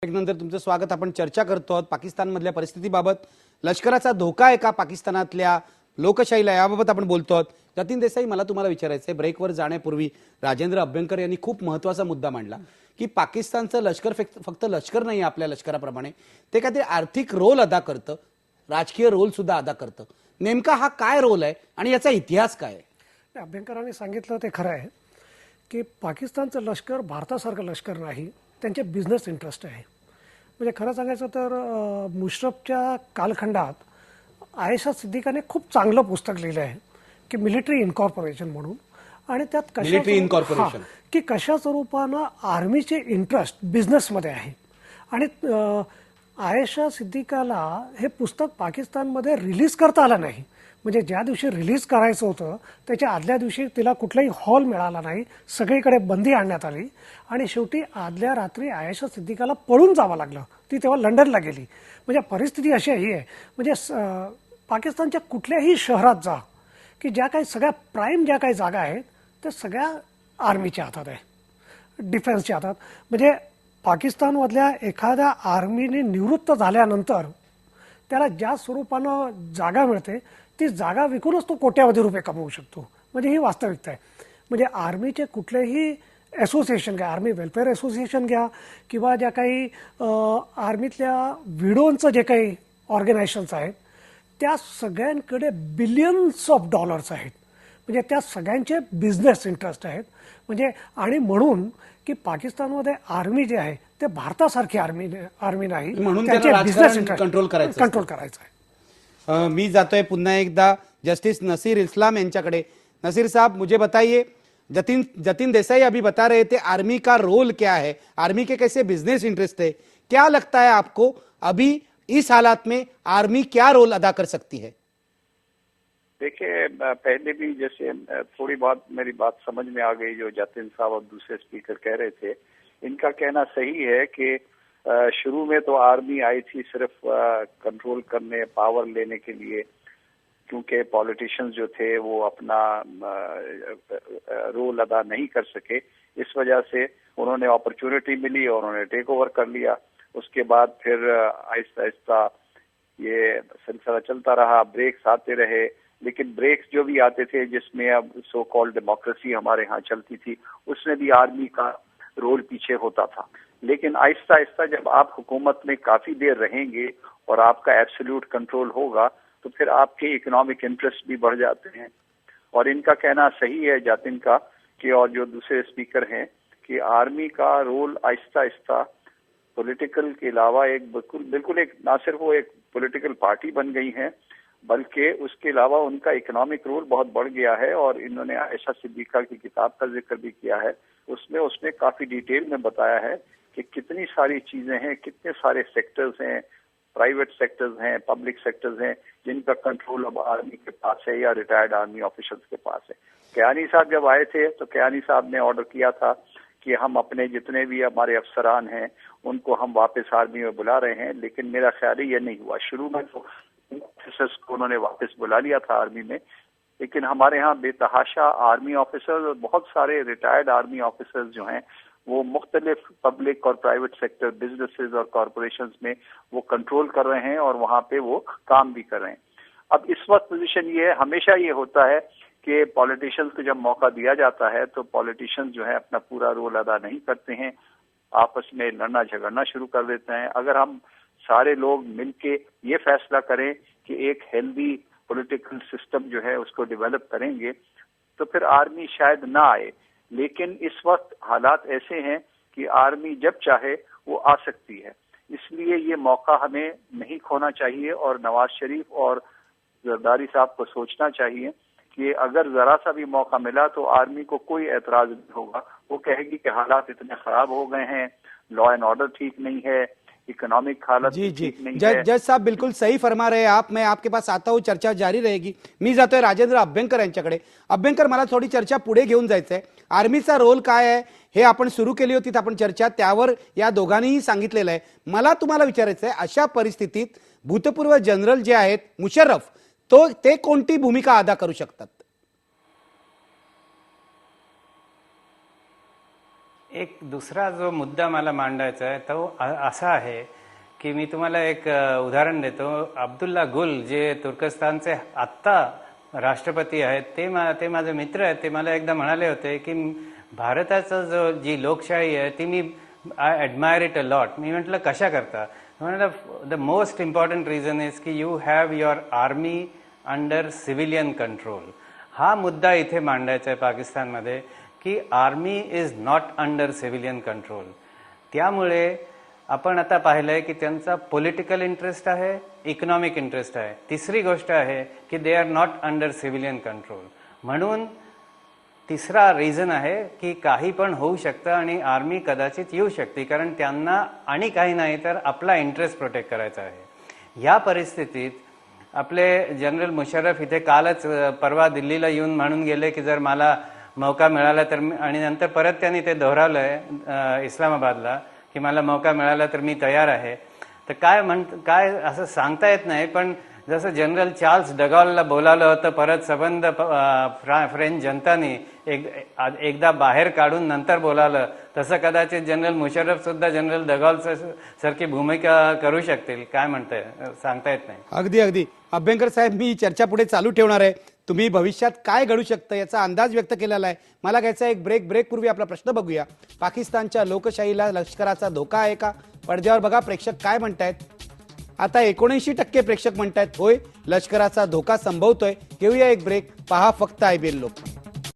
नंतर तुमचं स्वागत। आपण चर्चा करतो आहोत पाकिस्तानमधल्या परिस्थितीबाबत। लष्कराचा धोका आहे का पाकिस्तानातल्या लोकशाहीला, याबाबत आपण बोलतो आहोत। जतीन देसाई, मला तुम्हाला विचारायचं आहे, ब्रेकवर जाण्यापूर्वी राजेंद्र अभ्यंकर यांनी खूप महत्त्वाचा मुद्दा मांडला की पाकिस्तानचं लष्कर फक्त लष्कर नाही, आपल्या लष्कराप्रमाणे ते काहीतरी आर्थिक रोल अदा करतं, राजकीय रोल सुद्धा अदा करतं। नेमका हा काय रोल आहे आणि याचा इतिहास काय आहे? अभ्यंकरांनी सांगितलं ते खरं आहे की पाकिस्तानचं लष्कर भारतासारखं लष्कर नाही, त्यांचे बिझनेस इंटरेस्ट आहे। म्हणजे खरं सांगायचं तर मुशर्रफच्या कालखंडात आयेशा सिद्दीकाने खूप चांगलं पुस्तक लिहिलं आहे की मिलिटरी इनकॉर्पोरेशन म्हणून, आणि त्यात कशा स्वरूपानं आर्मीचे इंटरेस्ट बिझनेसमध्ये आहे। आणि आयेशा सिद्दीकाला हे पुस्तक पाकिस्तानमध्ये रिलीज करता आलं नाही। म्हणजे ज्या दिवशी रिलीज करायचं होतं त्याच्या आदल्या दिवशी तिला कुठलाही हॉल मिळाला नाही, सगळीकडे बंदी आणण्यात आली आणि शेवटी आदल्या रात्री आयेशा सिद्दीकाला पळून जावं लागलं। ती तेव्हा लंडनला गेली। म्हणजे परिस्थिती अशी आहे, म्हणजे पाकिस्तानच्या कुठल्याही शहरात जा की ज्या काही सगळ्या प्राईम ज्या काही जागा आहेत त्या सगळ्या आर्मीच्या हातात आहे, डिफेन्सच्या हातात। म्हणजे पाकिस्तानमधल्या एखाद्या आर्मीने निवृत्त झाल्यानंतर त्याला ज्या स्वरूपानं जागा मिळते ती जागा विकूनच तो कोट्यावधी रुपये कमवू शकतो। म्हणजे ही वास्तविकता आहे। म्हणजे आर्मीचे कुठलेही असोसिएशन घ्या, आर्मी वेलफेअर असोसिएशन घ्या किंवा ज्या काही आर्मीतल्या विडोंचं जे काही ऑर्गनायझेशन्स आहेत त्या सगळ्यांकडे बिलियन्स ऑफ डॉलर्स आहेत। म्हणजे त्या सगळ्यांचे बिझनेस इंटरेस्ट आहेत। म्हणजे आणि म्हणून की पाकिस्तानमध्ये आर्मी जे आहे ते भारतासारखी आर्मी नाही, म्हणून त्यांना बिझनेस कंट्रोल करायचं आहे। मी जातोय पुन्हा एकदा जस्टिस नसीर इस्लाम यांच्याकडे। नसीर साहब, मुझे बताइए, जतीन देसाई अभी बता रहे थे आर्मी का रोल क्या है, आर्मी के कैसे बिजनेस इंटरेस्ट है, क्या लगता है आपको अभी इस हालात में आर्मी क्या रोल अदा कर सकती है? देखिए, पहले भी जैसे थोड़ी बहुत मेरी बात समझ में आ गई, जो जतिन साहब और दूसरे स्पीकर कह रहे थे, इनका कहना सही है कि शुरू में तो आर्मी आई थी सिर्फ कंट्रोल करने, पावर लेने के लिए, क्योंकि पॉलिटिशियंस जो थे वो अपना रोल अदा नहीं कर सके। इस वजह से उन्होंने अपॉर्चुनिटी मिली और उन्होंने टेक ओवर कर लिया। उसके बाद फिर आहिस्ता आहिस्ता ये सिलसिला चलता रहा, ब्रेक्स आते रहे, लेकिन ब्रेक्स जो भी आते थे जिसमें अब सो कॉल्ड डेमोक्रेसी हमारे यहाँ चलती थी, उसमें भी आर्मी का रोल पीछे होता था। लेकिन आहिस्ता आहिस्ता जब आप हुकूमत में काफी देर रहेंगे और आपका एब्सोल्यूट कंट्रोल होगा तो फिर आपके इकोनॉमिक इंटरेस्ट भी बढ़ जाते हैं। और इनका कहना सही है जातिन का कि, और जो दूसरे स्पीकर हैं, कि आर्मी का रोल आहिस्ता आहिस्ता पॉलिटिकल के अलावा एक बिल्कुल एक ना सिर्फ वो एक पॉलिटिकल पार्टी बन गई है, बल्कि उसके अलावा उनका इकोनॉमिक रोल बहुत बढ़ गया है। और इन्होंने आयशा सिद्दीका की किताब का जिक्र भी किया है, उसमें उसने काफी डिटेल में बताया है कि कितनी सारी चीजें हैं, कितने सारे सेक्टर्स हैं, प्राइवेट सेक्टर्स हैं, पब्लिक सेक्टर्स हैं, जिनका कंट्रोल अब आर्मी के पास है या रिटायर्ड आर्मी ऑफिसर्स के पास है। कियानी साहब जब आए थे तो कियानी साहब ने ऑर्डर किया था कि हम अपने जितने भी हमारे अफसरान हैं उनको हम वापस आर्मी में बुला रहे हैं, लेकिन मेरा ख्याल है ये नहीं हुआ। शुरू में तो ऑफिसर्स को उन्होंने वापस बुला लिया था आर्मी में, लेकिन हमारे यहाँ बेतहाशा आर्मी ऑफिसर्स और बहुत सारे रिटायर्ड आर्मी ऑफिसर्स जो हैं वो मुख्तलिफ पब्लिक और प्राइवेट सेक्टर बिजनेसेस और कॉरपोरेशंस में वो कंट्रोल कर रहे हैं और वहाँ पे वो काम भी कर रहे हैं। अब इस वक्त पोजीशन ये है, हमेशा ये होता है कि पॉलिटिशियंस को जब मौका दिया जाता है तो पॉलिटिशियंस जो है अपना पूरा रोल अदा नहीं करते हैं, आपस में लड़ना झगड़ना शुरू कर देते हैं। अगर हम सारे लोग मिलके ये फैसला करें कि एक हेल्दी पॉलिटिकल सिस्टम जो है उसको डेवलप करेंगे तो फिर आर्मी शायद ना आए। लेकिन इस वक्त हालात ऐसे हैं कि आर्मी जब चाहे वो आ सकती है, इसलिए ये मौका हमें नहीं खोना चाहिए। और नवाज शरीफ और जरदारी साहब को सोचना चाहिए कि अगर जरा सा भी मौका मिला तो आर्मी को कोई एतराज नहीं होगा। वो कहेगी कि हालात इतने खराब हो गए हैं, लॉ एंड ऑर्डर ठीक नहीं है, इकोनॉमिक हालत ठीक नहीं है। जज साहब बिल्कुल सही फरमा रहे हैं आप। मैं आपके पास आता हूं, चर्चा जारी रहेगी। मी जातोय राजेंद्र अभ्यंकर यांच्याकडे। अभ्यंकर, मला थोडी चर्चा पुढे घेऊन जायचंय। आर्मीचा रोल काय आहे हे आपण सुरू केली होती आपण चर्चा, त्यावर या दोघांनीही सांगितलेलं आहे। मला तुम्हाला विचारायचं आहे, अशा परिस्थितीत भूतपूर्व जनरल जे आहेत मुशर्रफ, ते कोणती भूमिका अदा करू शकतात? एक दुसरा जो मुद्दा मला मांडायचा आहे तो असा आहे की मी तुम्हाला एक उदाहरण देतो. अब्दुल्ला गुल जे तुर्कस्तानचे आत्ता राष्ट्रपती आहेत ते माझे मित्र आहेत. ते मला एकदा म्हणाले होते की भारताचं जी लोकशाही आहे ती मी I admire it a lot. मी म्हटलं कशा करता? म्हटलं the most important reason is की you have your army under civilian control. हा मुद्दा इथे मांडायचा आहे पाकिस्तानमध्ये की army is not under civilian control. त्यामुळे आपण आता पाहिलंय की त्यांचा पॉलिटिकल इंटरेस्ट आहे, इकॉनॉमिक इंटरेस्ट आहे. तिसरी गोष्ट आहे की they are not under civilian control. म्हणून तिसरा रिझन आहे की काही पण होऊ शकतं आणि आर्मी कदाचित येऊ शकते, कारण त्यांना आणि काही नाही तर आपला इंटरेस्ट प्रोटेक्ट करायचा आहे. या परिस्थितीत आपले जनरल मुशर्रफ इथे कालच परवा दिल्लीला येऊन म्हणून गेले की जर मला मौका मिळाला तर आणि नंतर परत त्यांनी ते दोहरावलंय इस्लामाबादला की मला मौका मिळाला तर मी तयार आहे. तर काय असं सांगता येत नाही, पण जसं जनरल चार्ल्स डगॉलला बोलावलं होतं परत सबंध फ्रेंच जनतानी एकदा बाहेर काढून नंतर बोलावलं, तसं कदाचित जनरल मुशर्रफ सुद्धा जनरल डगॉल सारखी भूमिका करू शकतील. काय म्हणताय सांगता येत नाही. अगदी अगदी अभ्यंकर साहेब, मी चर्चा पुढे चालू ठेवणार आहे. तुम्ही भविष्यात काय घडू शकतं याचा अंदाज व्यक्त केलेला आहे. मला घ्यायचा एक ब्रेक पूर्वी आपला प्रश्न बघूया. पाकिस्तानच्या लोकशाहीला लष्कराचा धोका आहे का? पडद्यावर बघा प्रेक्षक काय म्हणतायत. आता 79% प्रेक्षक म्हणतायत होय लष्कराचा धोका संभवतोय. घेऊया एक ब्रेक, पहा फक्त IBN लोकमत.